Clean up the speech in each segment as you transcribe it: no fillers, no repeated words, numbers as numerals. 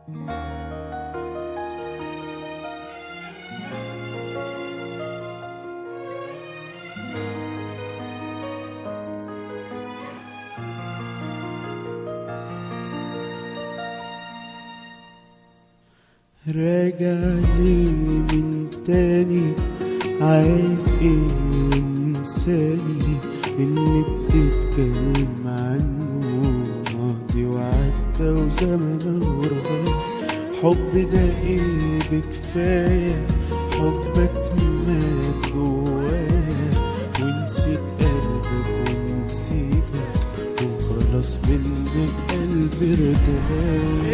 راجع ليه من تاني؟ عايز ايه انساني اللي بتتكلم عنه؟ ماضي وعدى وزمن وراح. حب ده ايه بكفاية؟ حبك مات جوايا ونسيت قلبك ونسيتك وخلاص منك قلبي ارتاح.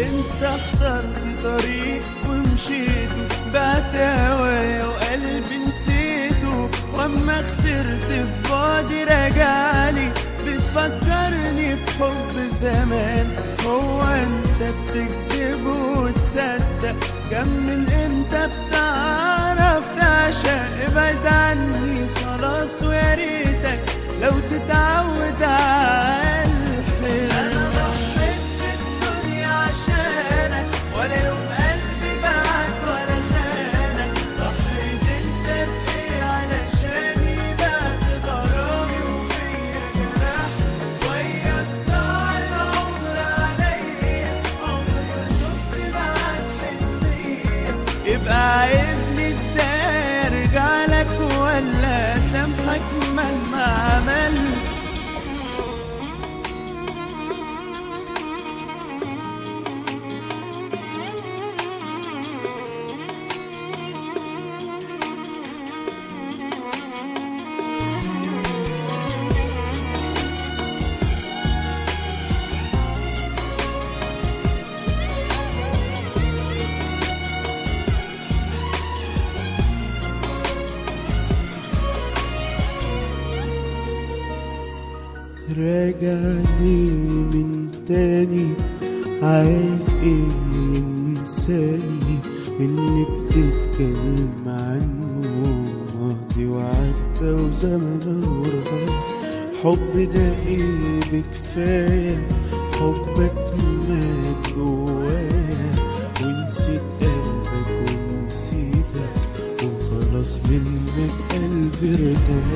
انت اخترت طريق ومشيته، بعت هوايا وقلبي نسيته، واما خسرت في بعدي راجعلي بتفكرني بحب زمان. هو انت بتكذب وتصدق؟ كم من انت بتعرف تعشق؟ ابعد عني خلاص ويا ريتك لو تتعود على الحلم. انا ضحيت بالدنيا عشانك ولا يوم قلبي باعك ولا خانك. ضحيت انت بايه علشاني؟ بعت غرامي وفيا جرح، وياك ضاع العمر عليا، عمري ما شفت معاك حنية. يبقى عايزني ازاي ارجع لك ولا اسامحك مهما عملت؟ راجع ليه من تاني؟ عايز ايه انساني اللي بتتكلم عنه؟ ماضي وعدى وزمن وراح. حب ده ايه بكفاية؟ حبك مات جوايا ونسيت قلبك ونسيتك وخلاص منك قلبي ارتاح.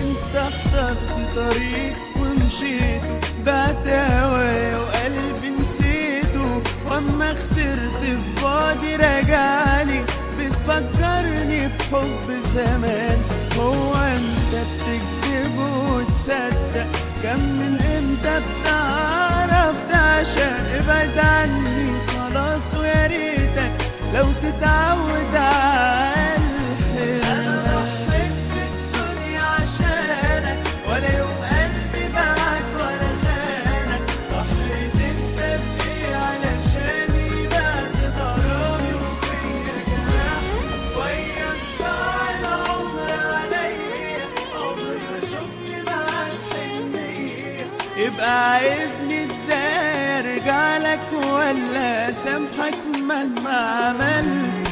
انت اخترت طريق ومشيته، بعت هوايا وقلبي نسيته، واما خسرت في بعدي راجعلي بتفكرني بحب زمان. هو انت بتكذب وتصدق؟ كم من انت بتعرف تعشق؟ ابعد عني خلاص ويا ريتك لو تتعود على الحلم. انا ضحيت بالدنيا عشانك ولا يوم قلبي باعك ولا خانك. ضحيت انت بايه علشاني؟ بعت غرامي وفيا جرح، وياك ضاع العمر عليا، عمري ما شفت معاك حنية. يبقى عايزني ازاي ارجع لك ولا اسامحك مهما عملت؟